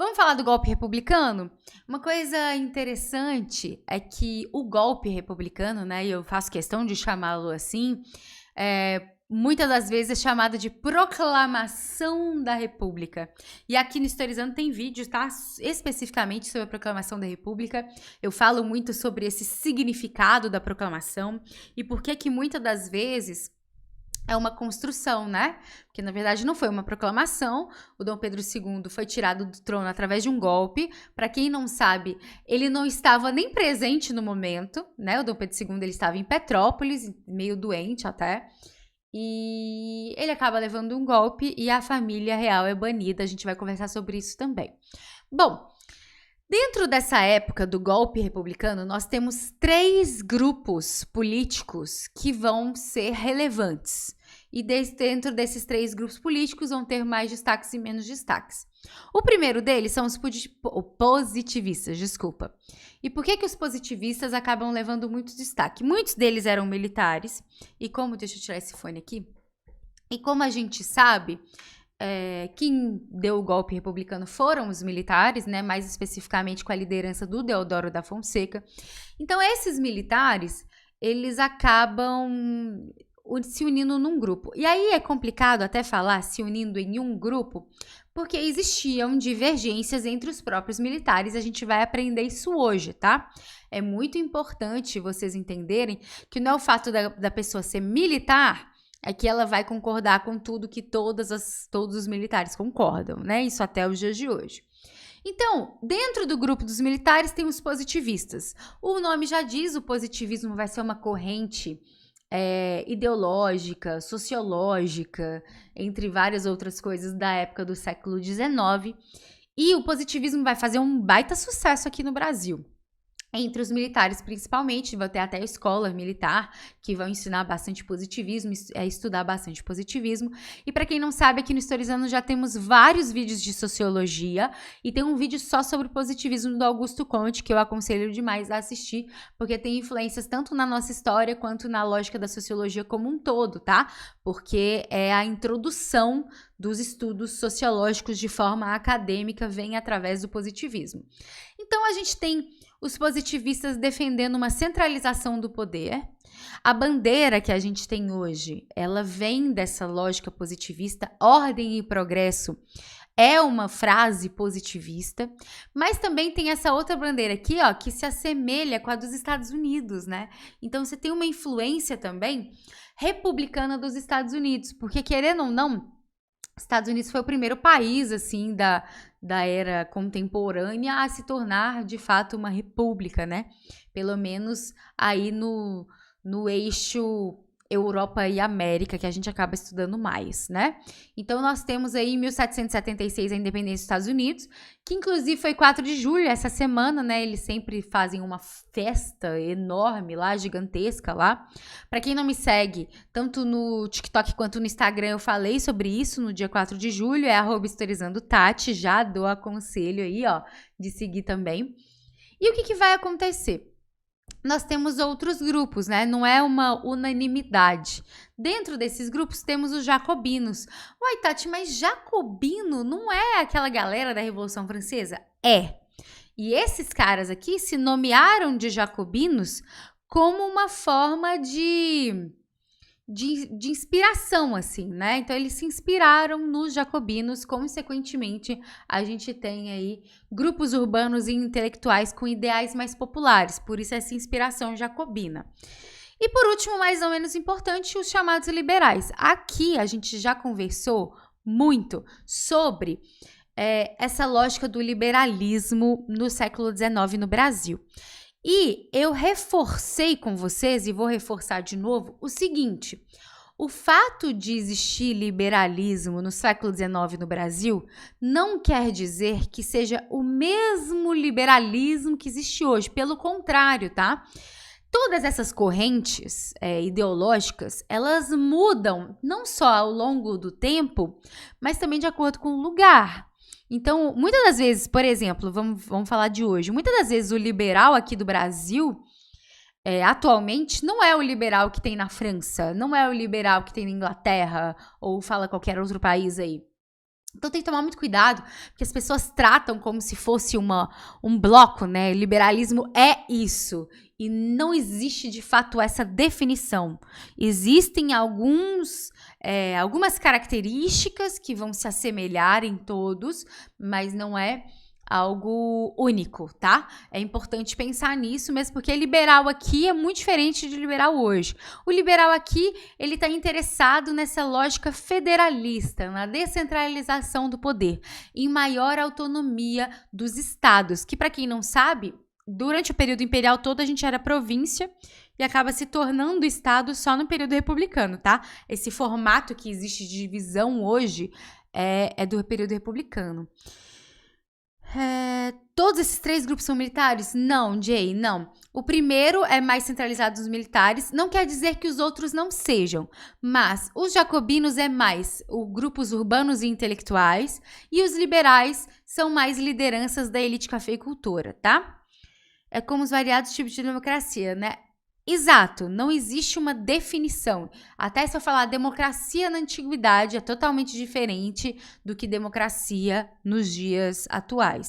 Vamos falar do golpe republicano? Uma coisa interessante é que o golpe republicano, né, e eu faço questão de chamá-lo assim, muitas das vezes é chamado de proclamação da República. E aqui no Historizando tem vídeo, tá? Especificamente sobre a proclamação da República. Eu falo muito sobre esse significado da proclamação e por que muitas das vezes é uma construção, né? Porque na verdade não foi uma proclamação. O Dom Pedro II foi tirado do trono através de um golpe. Para quem não sabe, ele não estava nem presente no momento, né? O Dom Pedro II ele estava em Petrópolis, meio doente até. E ele acaba levando um golpe e a família real é banida. A gente vai conversar sobre isso também. Bom, dentro dessa época do golpe republicano, nós temos 3 grupos políticos que vão ser relevantes. E dentro desses 3 grupos políticos vão ter mais destaques e menos destaques. O primeiro deles são os positivistas, desculpa. E por que os positivistas acabam levando muito destaque? Muitos deles eram militares, e deixa eu tirar esse fone aqui, e como a gente sabe, quem deu o golpe republicano foram os militares, né, mais especificamente com a liderança do Deodoro da Fonseca. Então, esses militares, eles acabam se unindo num grupo. E aí é complicado até falar se unindo em um grupo, porque existiam divergências entre os próprios militares. A gente vai aprender isso hoje, tá? É muito importante vocês entenderem que não é o fato da pessoa ser militar é que ela vai concordar com tudo que todos os militares concordam, né? Isso até os dias de hoje. Então, dentro do grupo dos militares tem os positivistas. O nome já diz, o positivismo vai ser uma corrente ideológica, sociológica, entre várias outras coisas da época do século XIX. E o positivismo vai fazer um baita sucesso aqui no Brasil. Entre os militares, principalmente, vai ter até a escola militar, que vão ensinar bastante positivismo, estudar bastante positivismo. E para quem não sabe, aqui no Historizando já temos vários vídeos de sociologia, e tem um vídeo só sobre o positivismo do Augusto Comte, que eu aconselho demais a assistir, porque tem influências tanto na nossa história, quanto na lógica da sociologia como um todo, tá? Porque é a introdução dos estudos sociológicos de forma acadêmica, vem através do positivismo. Então, a gente tem os positivistas defendendo uma centralização do poder. A bandeira que a gente tem hoje, ela vem dessa lógica positivista, ordem e progresso é uma frase positivista, mas também tem essa outra bandeira aqui, ó, que se assemelha com a dos Estados Unidos, né? Então você tem uma influência também republicana dos Estados Unidos, porque querendo ou não, Estados Unidos foi o primeiro país, assim, da era contemporânea a se tornar, de fato, uma república, né? Pelo menos aí no eixo Europa e América, que a gente acaba estudando mais, né? Então, nós temos aí em 1776 a independência dos Estados Unidos, que inclusive foi 4 de julho, essa semana, né? Eles sempre fazem uma festa enorme lá, gigantesca lá. Para quem não me segue, tanto no TikTok quanto no Instagram, eu falei sobre isso no dia 4 de julho, é @historizandotati, já dou aconselho aí, ó, de seguir também. E o que vai acontecer? Nós temos outros grupos, né? Não é uma unanimidade. Dentro desses grupos temos os jacobinos. Uai, Tati, mas jacobino não é aquela galera da Revolução Francesa? É. E esses caras aqui se nomearam de jacobinos como uma forma de inspiração, assim, né? Então, eles se inspiraram nos jacobinos, consequentemente, a gente tem aí grupos urbanos e intelectuais com ideais mais populares, por isso essa inspiração jacobina. E por último, mais ou menos importante, os chamados liberais. Aqui a gente já conversou muito sobre essa lógica do liberalismo no século XIX no Brasil. E eu reforcei com vocês, e vou reforçar de novo, o seguinte: o fato de existir liberalismo no século XIX no Brasil não quer dizer que seja o mesmo liberalismo que existe hoje. Pelo contrário, tá? Todas essas correntes ideológicas, elas mudam não só ao longo do tempo, mas também de acordo com o lugar. Então, muitas das vezes, por exemplo, vamos falar de hoje, muitas das vezes o liberal aqui do Brasil, atualmente, não é o liberal que tem na França, não é o liberal que tem na Inglaterra, ou fala qualquer outro país aí. Então tem que tomar muito cuidado, porque as pessoas tratam como se fosse um bloco, né? Liberalismo é isso. E não existe de fato essa definição. Existem algumas características que vão se assemelhar em todos, mas não é algo único, tá? É importante pensar nisso, mesmo porque liberal aqui é muito diferente de liberal hoje. O liberal aqui, ele está interessado nessa lógica federalista, na descentralização do poder, em maior autonomia dos estados, que para quem não sabe, durante o período imperial todo a gente era província e acaba se tornando estado só no período republicano, tá? Esse formato que existe de divisão hoje é do período republicano. Todos esses 3 grupos são militares? Não, Jay, não. O primeiro é mais centralizado dos militares, não quer dizer que os outros não sejam, mas os jacobinos é mais grupos urbanos e intelectuais, e os liberais são mais lideranças da elite cafeicultora, tá? É como os variados tipos de democracia, né? Exato, não existe uma definição. Até se eu falar democracia na antiguidade é totalmente diferente do que democracia nos dias atuais.